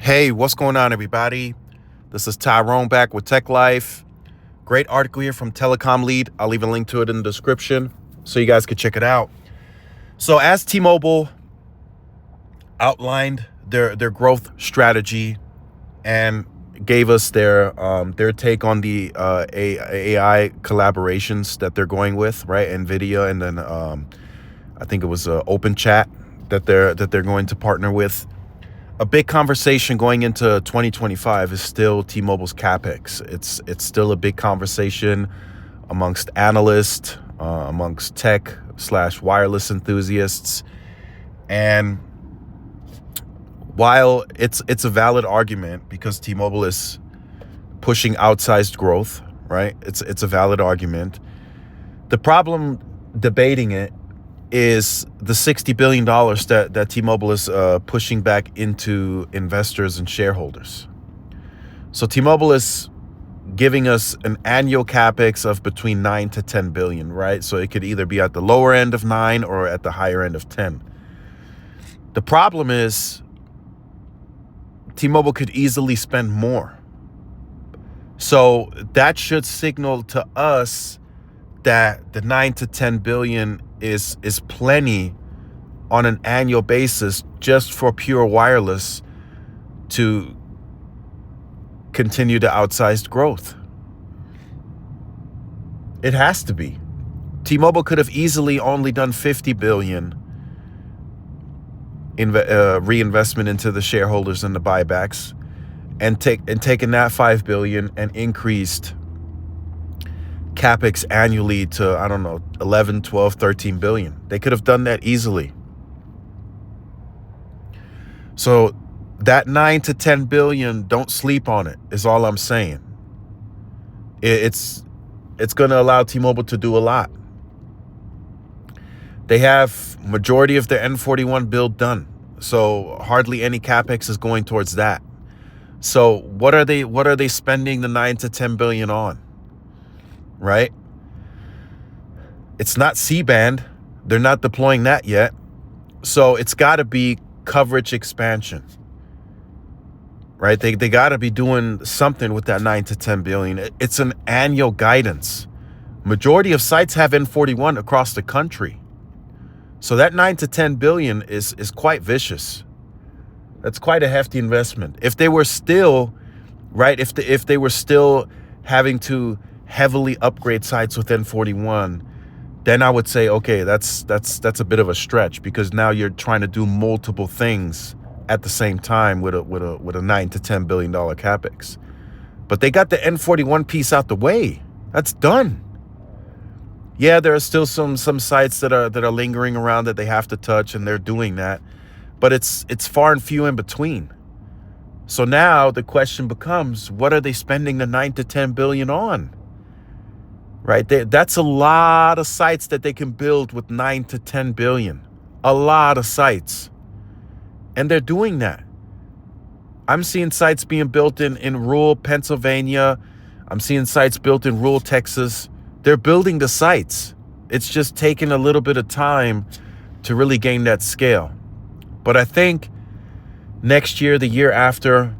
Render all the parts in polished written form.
Hey, what's going on, everybody? This is Tyrone back with Tech Life. Great article here from Telecom Lead. I'll leave a link to it in the description so you guys can check it out. So as T-Mobile outlined their growth strategy and gave us their take on the AI collaborations that they're going with, right? NVIDIA, and then I think it was OpenChat that they're going to partner with. A big conversation going into 2025 is still T-Mobile's CapEx. It's still a big conversation amongst analysts, amongst tech/wireless enthusiasts. And while it's a valid argument because T-Mobile is pushing outsized growth, right? It's a valid argument. The problem debating it is the $60 billion that T-Mobile is pushing back into investors and shareholders. So T-Mobile is giving us an annual capex of between 9 to 10 billion, right? So it could either be at the lower end of 9 or at the higher end of 10. The problem is T-Mobile could easily spend more. So that should signal to us that the 9 to 10 billion is plenty on an annual basis just for pure wireless to continue the outsized growth. It has to be. T-Mobile could have easily only done 50 billion in reinvestment into the shareholders and the buybacks and taken that 5 billion and increased CapEx annually to, 11, 12, 13 billion. They could have done that easily. So that 9 to 10 billion, don't sleep on it, is all I'm saying. It's going to allow T-Mobile to do a lot. They have majority of their N41 build done. So hardly any CapEx is going towards that. So what are they spending the 9 to 10 billion on? Right? It's not C-band. They're not deploying that yet. So it's got to be coverage expansion. Right? They got to be doing something with that 9 to 10 billion. It's an annual guidance. Majority of sites have N41 across the country. So that 9 to 10 billion is quite vicious. That's quite a hefty investment. If they were still, right, if they were still having to heavily upgrade sites with N41, then I would say, okay, that's a bit of a stretch because now you're trying to do multiple things at the same time with a 9 to 10 billion dollar capex. But they got the N41 piece out the way. That's done. Yeah, there are still some sites that are lingering around that they have to touch, and they're doing that, but it's far and few in between. So now the question becomes, what are they spending the 9 to 10 billion on? Right? That's a lot of sites that they can build with 9 to 10 billion. A lot of sites. And they're doing that. I'm seeing sites being built in rural Pennsylvania. I'm seeing sites built in rural Texas. They're building the sites. It's just taking a little bit of time to really gain that scale. But I think next year, the year after,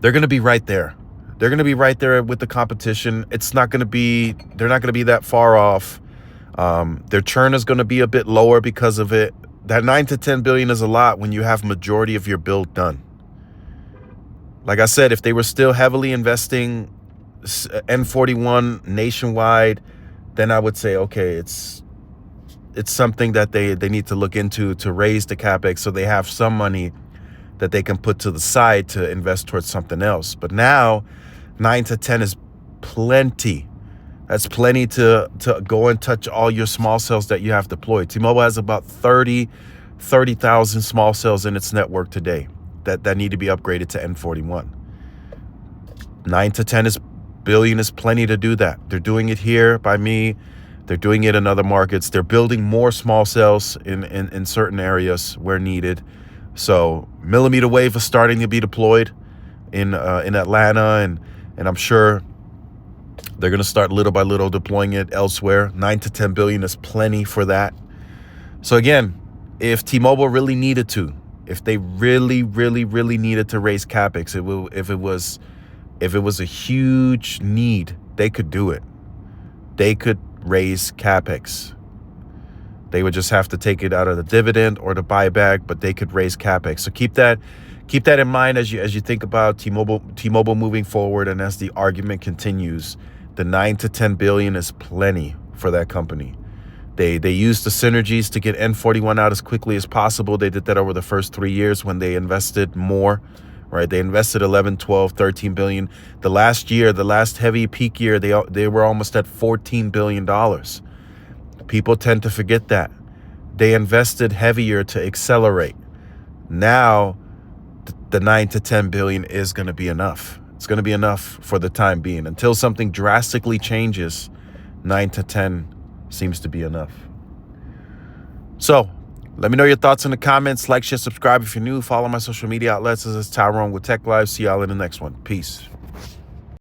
they're going to be right there. They're going to be right there with the competition. They're not going to be that far off. Their churn is going to be a bit lower because of it. That 9 to 10 billion is a lot when you have majority of your build done. Like I said, if they were still heavily investing N41 nationwide, then I would say, okay, it's something that they need to look into to raise the capex so they have some money that they can put to the side to invest towards something else. But now 9 to 10 is plenty. That's plenty to go and touch all your small cells that you have deployed. T-Mobile has about 30,000 small cells in its network today that need to be upgraded to N41. 9 to 10 billion is plenty to do that. They're doing it here by me. They're doing it in other markets. They're building more small cells in certain areas where needed. So millimeter wave is starting to be deployed in Atlanta, and I'm sure they're going to start little by little deploying it elsewhere. 9 to 10 billion is plenty for that. So again, if T-Mobile really needed to, If they really, really, really needed to raise capex, if it was a huge need, they could do it. They could raise capex. They would just have to take it out of the dividend or the buyback, but they could raise capex. So keep that in mind as you think about T-Mobile moving forward, and as the argument continues. The 9 to 10 billion is plenty for that company. They used the synergies to get N41 out as quickly as possible. They did that over the first 3 years when they invested more, right? They invested 11, 12, 13 billion. The last year, the last heavy peak year, they were almost at $14 billion. People tend to forget that. They invested heavier to accelerate. Now, the 9 to 10 billion is going to be enough. It's going to be enough for the time being. Until something drastically changes, 9 to 10 seems to be enough. So, let me know your thoughts in the comments. Like, share, subscribe if you're new. Follow my social media outlets. This is Tyrone with Tech Live. See y'all in the next one. Peace.